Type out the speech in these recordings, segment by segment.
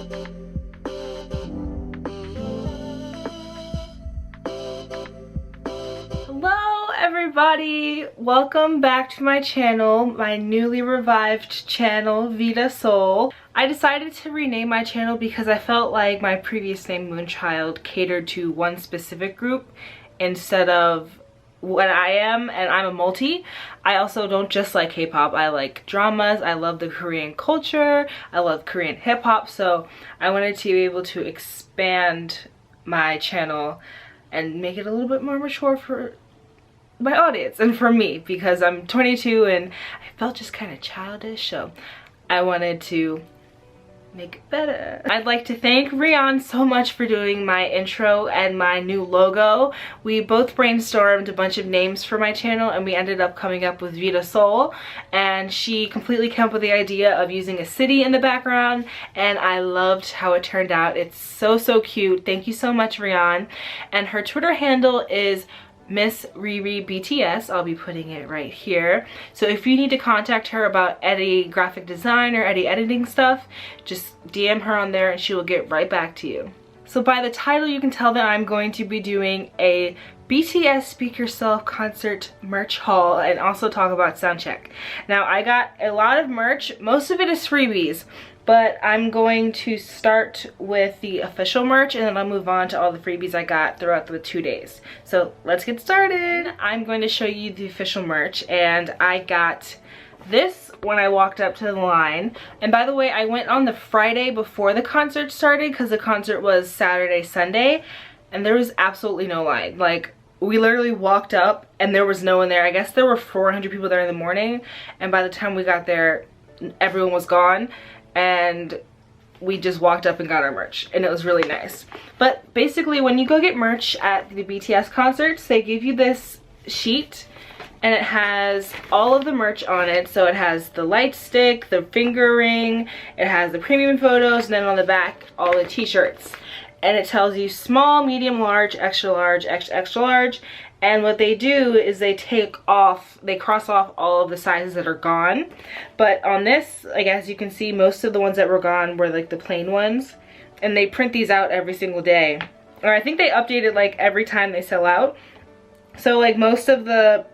Hello everybody! Welcome back to my channel, my newly revived channel, vitaseoul. I decided to rename my channel because I felt like my previous name, Moonchild, catered to one specific group instead of what I am, and I'm a multi. I also don't just like K-pop, I like dramas, I love the Korean culture, I love Korean hip-hop, so I wanted to be able to expand my channel and make it a little bit more mature for my audience and for me, because I'm 22 and I felt just kind of childish, so I wanted to make it better. I'd like to thank Rian so much for doing my intro and my new logo. We both brainstormed a bunch of names for my channel and we ended up coming up with vitaseoul, and she completely came up with the idea of using a city in the background, and I loved how it turned out. It's so cute. Thank you so much, Rian. And her Twitter handle is msrerebts. I'll be putting it right here. So if you need to contact her about any graphic design or any editing stuff, just DM her on there and she will get right back to you. So by the title you can tell that I'm going to be doing a BTS Speak Yourself concert merch haul and also talk about soundcheck. Now I got a lot of merch, most of it is freebies, but I'm going to start with the official merch and then I'll move on to all the freebies I got throughout the 2 days. So let's get started. I'm going to show you the official merch, and I got this when I walked up to the line. And by the way, I went on the Friday before the concert started because the concert was Saturday, Sunday, and there was absolutely no line. Like, we literally walked up and there was no one there. I guess there were 400 people there in the morning, and by the time we got there, everyone was gone. And we just walked up and got our merch, and it was really nice. But basically, when you go get merch at the BTS concerts, they give you this sheet and it has all of the merch on it. So it has the light stick, the finger ring, it has the premium photos, and then on the back all the t-shirts, and it tells you small, medium, large, extra large, extra large. And what they do is they cross off all of the sizes that are gone. But on this, like, as you can see, most of the ones that were gone were like the plain ones. And they print these out every single day. Or I think they update it like every time they sell out. So like most of the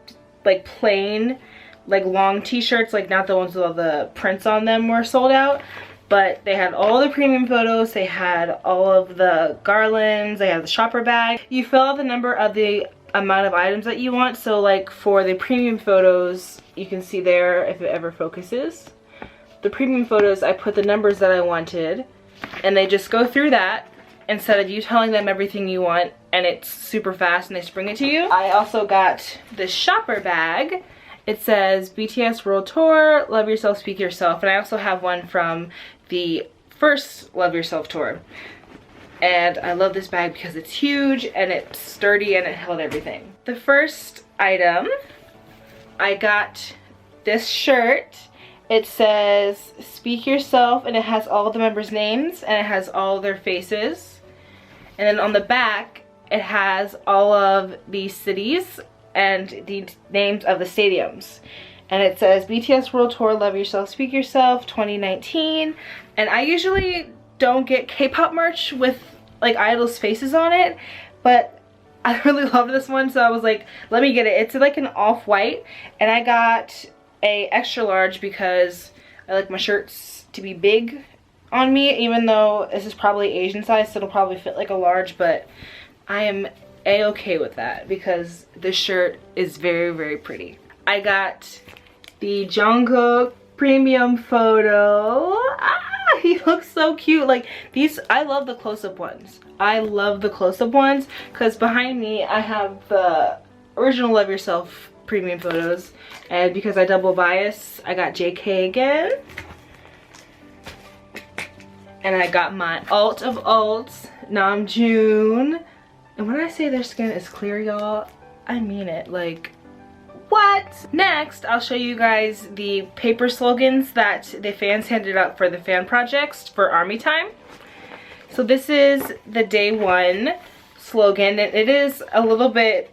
like plain, like long t-shirts, like not the ones with all the prints on them, were sold out. But they had all the premium photos, they had all of the garlands, they had the shopper bag. You fill out the number of the amount of items that you want. So like for the premium photos, you can see there, if it ever focuses, the premium photos, I put the numbers that I wanted and they just go through that instead of you telling them everything you want, and it's super fast and they just bring it to you. I also got the shopper bag. It says BTS World Tour, Love Yourself, Speak Yourself, and I also have one from the first Love Yourself tour. And I love this bag because it's huge and it's sturdy and it held everything. The first item, I got this shirt. It says Speak Yourself, and it has all the members' names and it has all their faces. And then on the back, it has all of the cities and the names of the stadiums. And it says BTS World Tour, Love Yourself, Speak Yourself 2019. And I usually don't get K-pop merch with like idols' faces on it, but I really love this one, so I was like, let me get it. It's like an off-white, and I got a extra large because I like my shirts to be big on me, even though this is probably Asian size, so it'll probably fit like a large, but I am a-okay with that because this shirt is very pretty. I got the Jungkook premium photo. He looks so cute. Like these, I love the close-up ones. I love the close-up ones because behind me I have the original Love Yourself premium photos, and because I double bias, I got JK again. And I got my alt of alts, Namjoon. And when I say their skin is clear, y'all, I mean it. Like, what? Next, I'll show you guys the paper slogans that the fans handed out for the fan projects for Army Time. So this is the day one slogan, and it is a little bit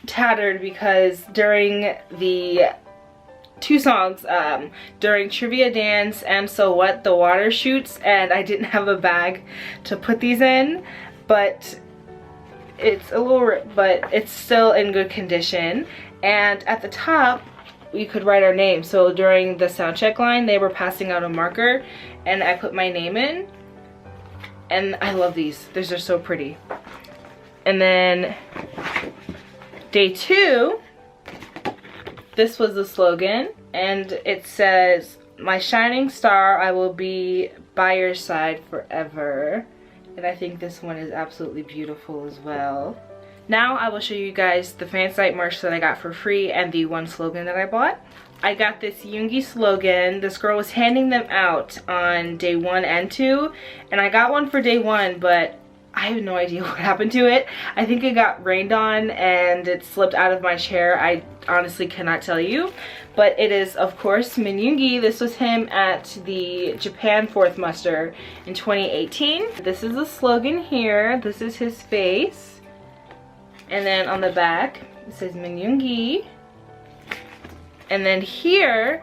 tattered because during the two songs during trivia dance and So What, the water shoots, and I didn't have a bag to put these in, but it's a little, but it's still in good condition. And at the top we could write our name. So during the sound check line, they were passing out a marker and I put my name in, and I love these. These are so pretty. And then day 2, this was the slogan, and it says, "My shining star, I will be by your side forever." And I think this one is absolutely beautiful as well. Now I will show you guys the fan site merch that I got for free and the one slogan that I bought. I got this Yoongi slogan. This girl was handing them out on day 1 and 2, and I got one for day 1, but I have no idea what happened to it. I think it got rained on and it slipped out of my chair. I honestly cannot tell you. But it is, of course, Min Yoongi. This was him at the Japan 4th muster in 2018. This is the slogan here. This is his face. And then on the back, it says Min Yoongi. And then here,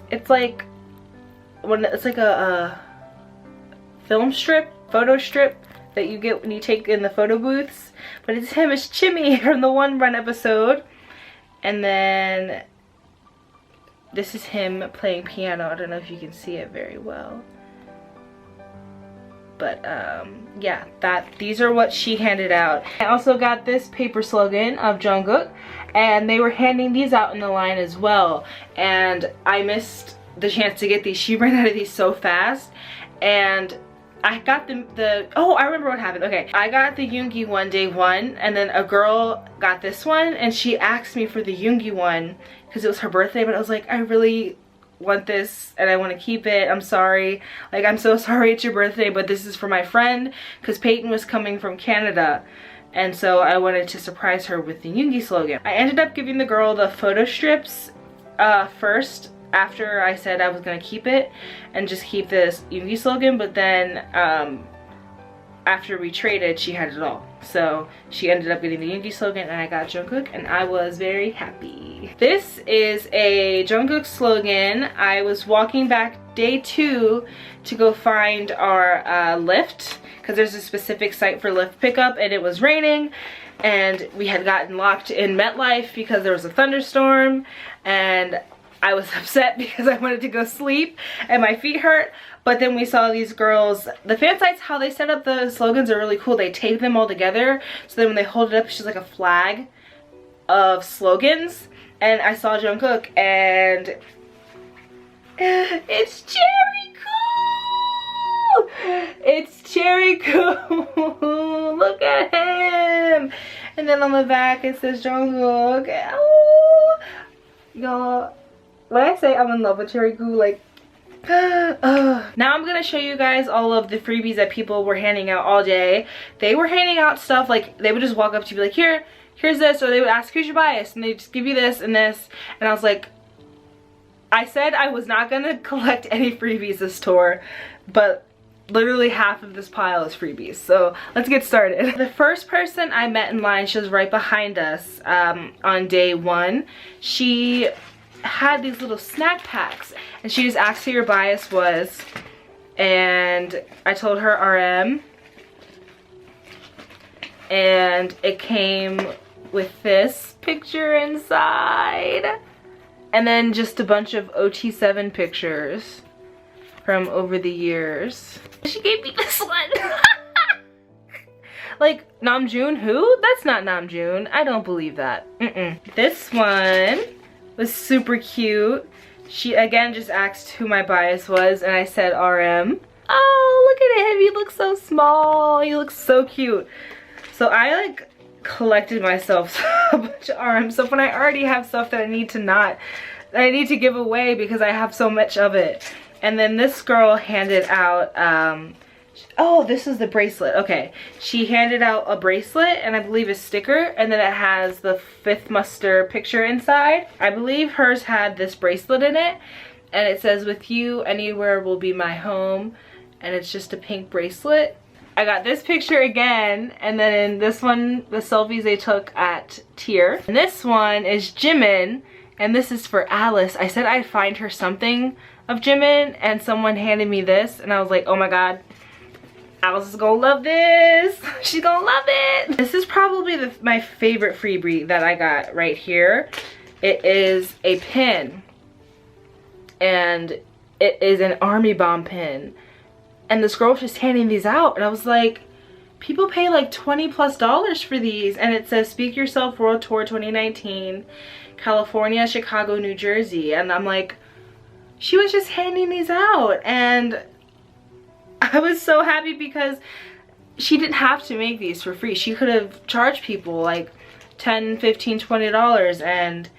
it's like a film strip, photo strip that you get when you take in the photo booths. But it's him as Chimmy from the One Run episode. And then this is him playing piano. I don't know if you can see it very well. But yeah, these are what she handed out. I also got this paper slogan of Jungkook, and they were handing these out in the line as well. And I missed the chance to get these. She ran out of these so fast. And I got oh, I remember what happened. Okay, I got the Yoongi one day 1, and then a girl got this one, and she asked me for the Yoongi one because it was her birthday, but I was like, I really want this and I want to keep it. I'm sorry. Like, I'm so sorry it's your birthday, but this is for my friend, because Peyton was coming from Canada. And so I wanted to surprise her with the Yoongi slogan. I ended up giving the girl the photo strips first, after I said I was gonna keep it and just keep this Yoongi slogan, but then after we traded, she had it all. So she ended up getting the Yoongi slogan and I got Jungkook, and I was very happy. This is a Jungkook slogan. I was walking back day 2 to go find our lift, because there's a specific site for lift pickup, and it was raining, and we had gotten locked in MetLife because there was a thunderstorm, and I was upset because I wanted to go sleep and my feet hurt. But then we saw these girls, the fan sites, how they set up the slogans are really cool. They tape them all together, so then when they hold it up, it's just like a flag of slogans. And I saw Jungkook, and it's Cherry Cool! It's Cherry Cool! Look at him! And then on the back it says Jungkook. Oh! Y'all, when I say I'm in love with Cherry Cool, like, now I'm gonna show you guys all of the freebies that people were handing out all day. They were handing out stuff like, they would just walk up to you like, here's this, or they would ask, who's your bias, and they just give you this and this. And I was like, I said I was not gonna collect any freebies this tour, but literally half of this pile is freebies. So let's get started. The first person I met in line, she was right behind us on day 1. She had these little snack packs, and she just asked who your bias was, and I told her RM, and it came with this picture inside, and then just a bunch of OT7 pictures from over the years. She gave me this one. Like, Namjoon who? That's not Namjoon. I don't believe that. This one was super cute. She again just asked who my bias was, and I said RM. Oh, look at him. He looks so small. He looks so cute. So I like collected myself a bunch of RMs. So when I already have stuff that I need to give away because I have so much of it. And then this girl handed out oh, this is the bracelet. Okay, she handed out a bracelet and I believe a sticker, and then it has the 5th muster picture inside. I believe hers had this bracelet in it, and it says, with you anywhere will be my home, and it's just a pink bracelet. I got this picture again, and then in this one, the selfies they took at Tier. And this one is Jimin, and this is for Alice. I said I'd find her something of Jimin, and someone handed me this, and I was like, oh my god, Alice is gonna love this. She's gonna love it. This is probably my favorite freebie that I got right here. It is a pin, and it is an army bomb pin. And this girl was just handing these out, and I was like, people pay like $20+ for these, and it says Speak Yourself World Tour 2019, California, Chicago, New Jersey. And I'm like, she was just handing these out, and I was so happy because she didn't have to make these for free. She could have charged people like $10, $15, $20. And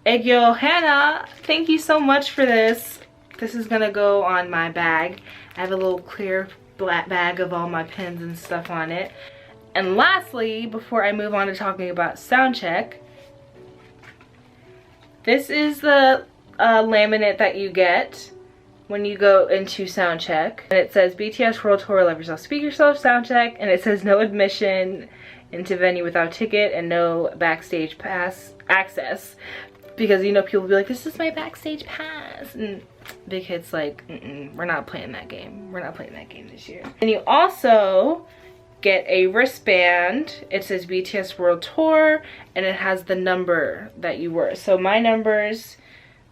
Egyo Hannah, thank you so much for this. This is gonna go on my bag. I have a little clear black bag of all my pins and stuff on it. And lastly, before I move on to talking about soundcheck, this is the laminate that you get when you go into soundcheck, and it says BTS World Tour, Love Yourself, Speak Yourself, soundcheck, and it says no admission into venue without ticket and no backstage pass access, because you know people will be like, this is my backstage pass, and Big Hit's like, we're not playing that game. We're not playing that game this year. And you also get a wristband. It says BTS World Tour, and it has the number that you were. So my numbers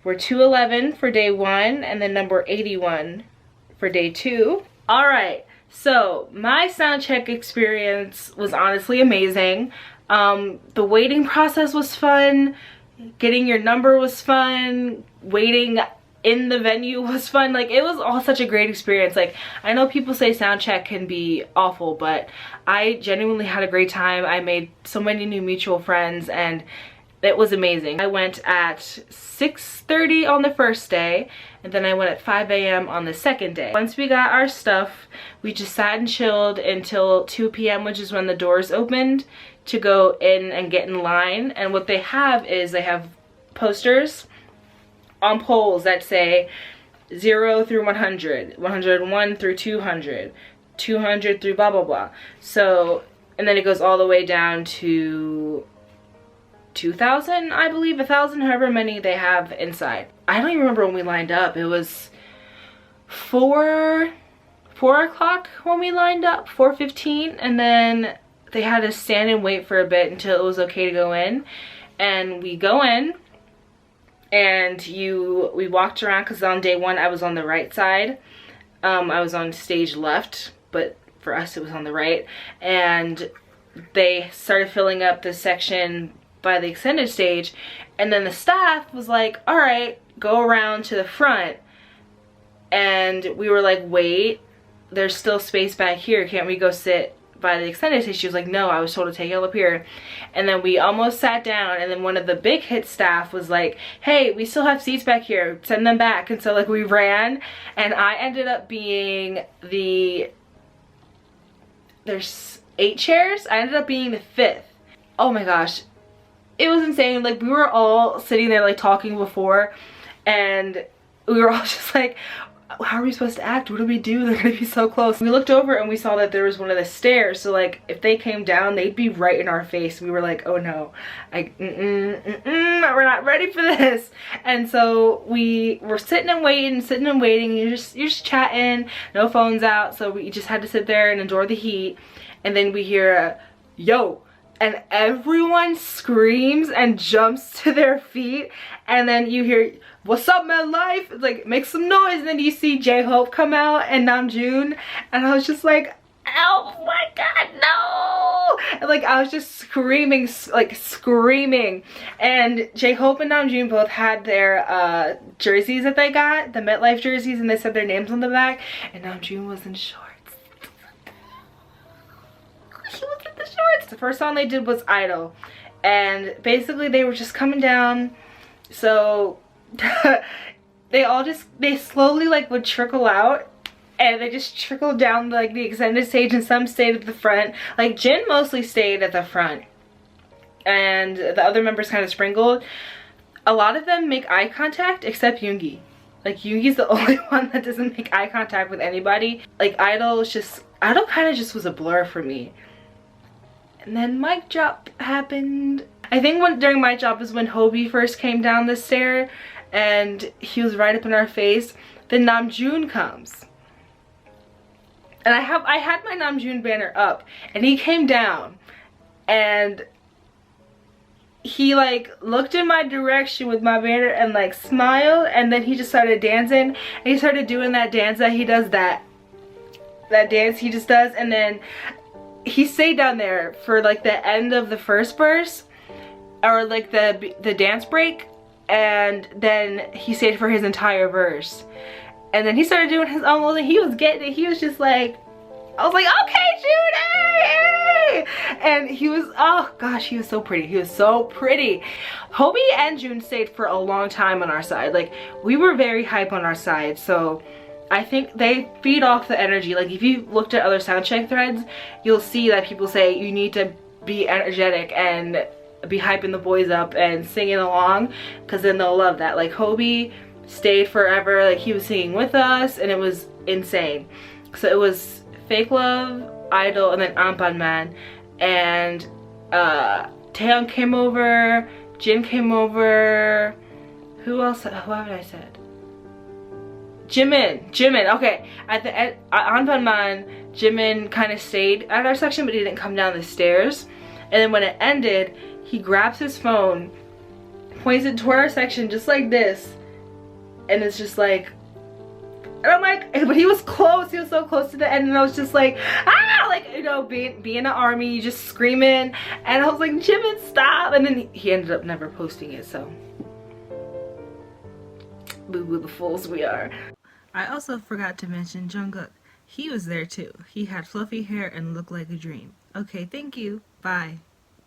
were 211 for day 1, and then number 81 for day 2. All right, so my soundcheck experience was honestly amazing. The waiting process was fun. Getting your number was fun. Waiting in the venue was fun. Like, it was all such a great experience. Like, I know people say soundcheck can be awful, but I genuinely had a great time. I made so many new mutual friends, and it was amazing. I went at 6:30 on the first day, and then I went at 5 a.m. on the second day. Once we got our stuff, we just sat and chilled until 2 p.m., which is when the doors opened to go in and get in line. And what they have is they have posters on poles that say 0 through 100, 101 through 200, 200 through blah blah blah. So, and then it goes all the way down to 2,000, I believe, 1,000, however many they have inside. I don't even remember when we lined up. It was 4 o'clock when we lined up, 4:15, and then they had to stand and wait for a bit until it was okay to go in. And we go in, and we walked around, because on day 1 I was on the right side. I was on stage left, but for us it was on the right. And they started filling up the section by the extended stage, and then the staff was like, all right, go around to the front. And we were like, wait, there's still space back here, can't we go sit by the extended stage? She was like, no, I was told to take it up here. And then we almost sat down, and then one of the Big Hit staff was like, hey, we still have seats back here, send them back. And so like we ran, and I ended up being there's 8 chairs, I ended up being the 5th. Oh my gosh, it was insane. Like, we were all sitting there like talking before, and we were all just like, how are we supposed to act? What do we do? They're gonna be so close. We looked over and we saw that there was one of the stairs, so like if they came down, they'd be right in our face. We were like, oh no, we're not ready for this. And so we were sitting and waiting. You're just chatting, no phones out, so we just had to sit there and endure the heat. And then we hear a yo, and everyone screams and jumps to their feet, and then you hear, what's up, man, life? It's like, make some noise. And then you see J-Hope come out and Namjoon, and I was just like, oh my god, no. And like, I was just screaming, like screaming. And J-Hope and Namjoon both had their jerseys that they got, the MetLife jerseys, and they said their names on the back, and Namjoon was in shorts. He was in the shorts. The first song they did was Idol, and basically they were just coming down, so they slowly like would trickle out, and they just trickled down like the extended stage, and some stayed at the front. Like Jin mostly stayed at the front, and the other members kind of sprinkled. A lot of them make eye contact except Yoongi. Like, Yoongi's the only one that doesn't make eye contact with anybody. Like, Idol kind of just was a blur for me. And then mic drop happened. I think during my job is when Hobie first came down the stair and he was right up in our face. Then Namjoon comes. And I had my Namjoon banner up and he came down and he like looked in my direction with my banner and like smiled, and then he just started dancing, and he started doing that dance that he does, that dance he just does, and then he stayed down there for like the end of the first verse, or like the dance break, and then he stayed for his entire verse, and then he started doing his own little thing. He was getting it. He was just like, I was like, okay, June, hey! And he was, oh gosh, he was so pretty. He was so pretty. Hobie and June stayed for a long time on our side. Like, we were very hype on our side, so I think they feed off the energy. Like, if you looked at other soundcheck threads, you'll see that people say you need to be energetic and be hyping the boys up and singing along, because then they'll love that. Like, Hobie stayed forever. Like, he was singing with us and it was insane. So it was Fake Love, Idol, and then Anpanman, and Taeyong came over, Jin came over, who else, who haven't I said? Jimin, okay. At the end, Anpanman, Jimin kind of stayed at our section, but he didn't come down the stairs. And then when it ended, he grabs his phone, points it toward our section just like this, and it's just like, and I'm like, but he was close, he was so close to the end, and I was just like, ah, like, you know, being an army, just screaming, and I was like, Jimin, stop, and then he ended up never posting it, so boo-boo the fools we are. I also forgot to mention Jungkook. He was there too. He had fluffy hair and looked like a dream. Okay, thank you, bye.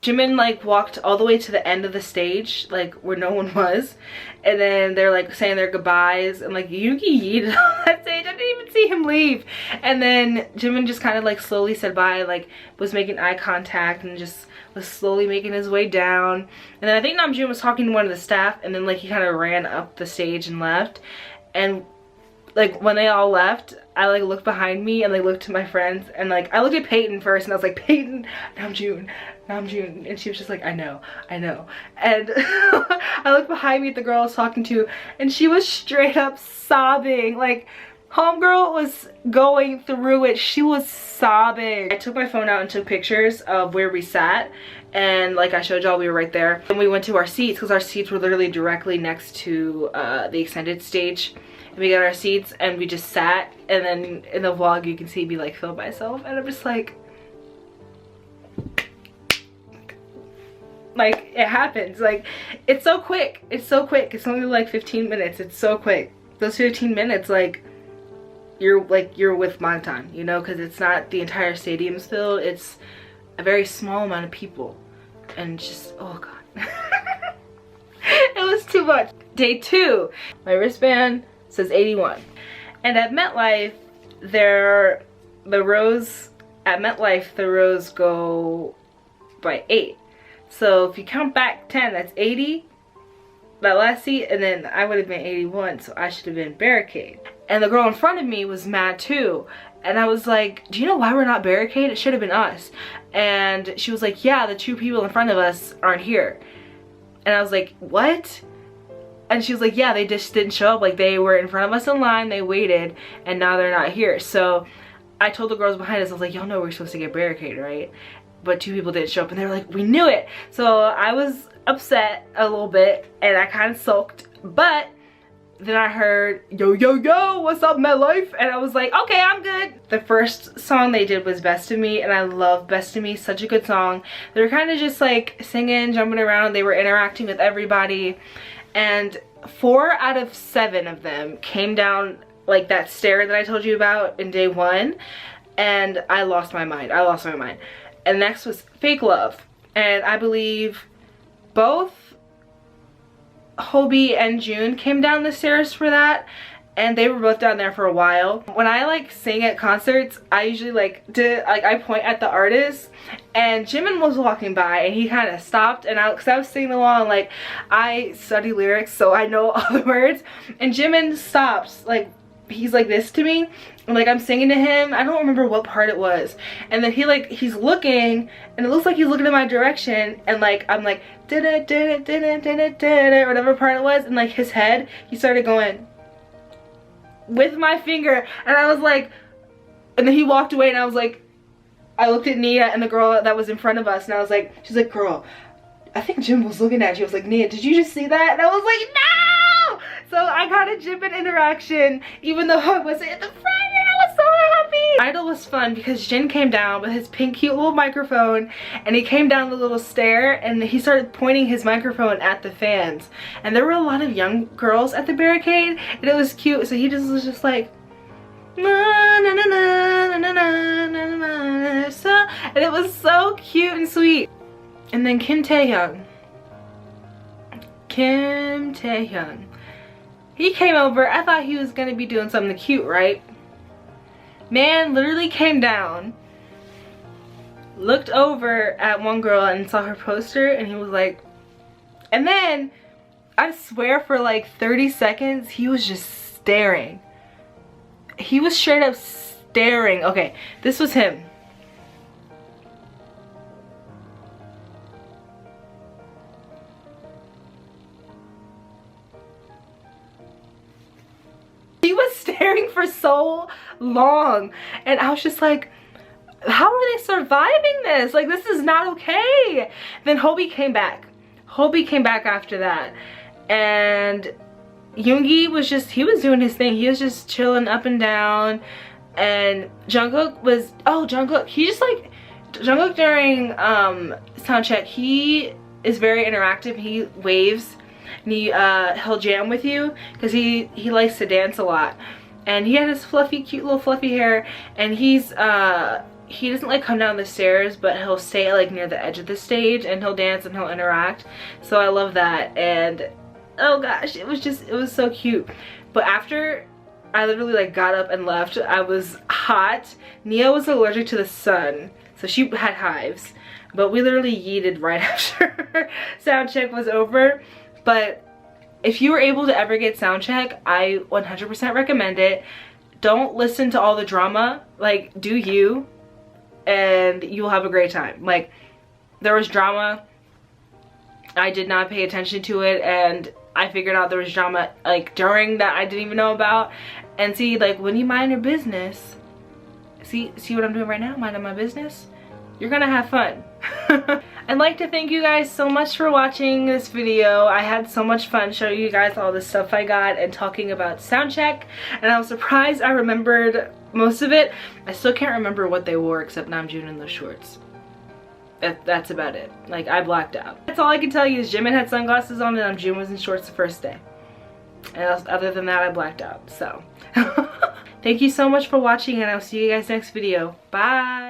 Jimin like walked all the way to the end of the stage, like where no one was, and then they're like saying their goodbyes, and like Yuki yeeted on that stage. I didn't even see him leave. And then Jimin just kind of like slowly said bye, like was making eye contact and just was slowly making his way down. And then I think Namjoon was talking to one of the staff, and then like he kind of ran up the stage and left. And like when they all left, I like looked behind me and like looked to my friends, and like I looked at Peyton first and I was like, Peyton, Namjoon, and she was just like, I know. And I looked behind me at the girl I was talking to, and she was straight up sobbing. Like, homegirl was going through it. She was sobbing. I took my phone out and took pictures of where we sat, and like I showed y'all, we were right there. And we went to our seats because our seats were literally directly next to the extended stage. And we got our seats and we just sat, and then in the vlog you can see me like film myself, and I'm just like it happens. Like, it's so quick. It's so quick. It's only like 15 minutes. It's so quick. Those 15 minutes, like you're with Mangtan, you know, because it's not the entire stadium's filled. It's a very small amount of people, and just, oh god. It was too much. Day 2, my wristband says 81, and at MetLife the rows go by 8. So if you count back 10, that's 80, that last seat, and then I would have been 81, so I should have been barricade. And the girl in front of me was mad too, and I was like, do you know why we're not barricade? It should have been us. And she was like, yeah, the 2 people in front of us aren't here. And I was like, what? And she was like, yeah, they just didn't show up. Like, they were in front of us in line, they waited, and now they're not here. So I told the girls behind us, I was like, y'all know we're supposed to get barricaded, right? But 2 people didn't show up, and they were like, we knew it. So I was upset a little bit, and I kind of sulked. But then I heard, yo, yo, yo, what's up, MetLife? And I was like, okay, I'm good. The first song they did was Best of Me, and I love Best of Me, such a good song. They were kind of just like singing, jumping around. They were interacting with everybody. And 4 out of 7 of them came down like that stair that I told you about in day 1, and I lost my mind. And next was Fake Love, and I believe both Hobie and June came down the stairs for that, and they were both down there for a while. When I like sing at concerts, I usually I point at the artist, and Jimin was walking by and he kind of stopped, and because I was singing along, like I study lyrics so I know all the words, and Jimin stops, like he's like this to me, like I'm singing to him. I don't remember what part it was. And then he's looking, and it looks like he's looking in my direction, and like I'm like whatever part it was, and like his head, he started going with my finger, and I was like, and then he walked away, and I was like, I looked at Nia and the girl that was in front of us, and I was like, she's like, girl, I think Jim was looking at you. I was like, Nia, did you just see that? And I was like, no! So I got a Jim interaction, even though I wasn't in the front, and I was so happy. Idol was fun because Jin came down with his pink cute little microphone, and he came down the little stair, and he started pointing his microphone at the fans. And there were a lot of young girls at the barricade, and it was cute. So he just was just like, na, na, na, na, na, na, na, na, so, and it was so cute and sweet. And then Kim Taehyung, he came over. I thought he was gonna be doing something cute, right? Man literally came down, looked over at one girl and saw her poster, and he was like, and then I swear for like 30 seconds he was just staring. He was straight up staring. Okay, this was him. He was staring for so long, and I was just like, how are they surviving this? Like, this is not okay. Then Hobie came back. Hobie came back after that, and Yoongi was just, he was doing his thing. He was just chilling up and down. And Jungkook was, oh, Jungkook, he just like, Jungkook during soundcheck, he is very interactive. He waves, and he'll jam with you because he likes to dance a lot. And he had his fluffy, cute little fluffy hair, and he doesn't like come down the stairs, but he'll stay like near the edge of the stage, and he'll dance and he'll interact. So I love that. And oh gosh, it was so cute. But after I literally like got up and left, I was hot. Nia was allergic to the sun, so she had hives. But we literally yeeted right after sound check was over. But if you were able to ever get sound check, I 100% recommend it. Don't listen to all the drama. Like, do you, and you'll have a great time. Like, there was drama. I did not pay attention to it, and I figured out there was drama like during that I didn't even know about. And see, like, when you mind your business, see what I'm doing right now, minding my business, you're gonna have fun. I'd like to thank you guys so much for watching this video. I had so much fun showing you guys all the stuff I got and talking about soundcheck, and I was surprised I remembered most of it. I still can't remember what they wore except Namjoon in those shorts. That's about it. Like, I blacked out. That's all I can tell you is Jimin had sunglasses on and Namjoon was in shorts the first day. And other than that, I blacked out. So, thank you so much for watching, and I'll see you guys next video. Bye!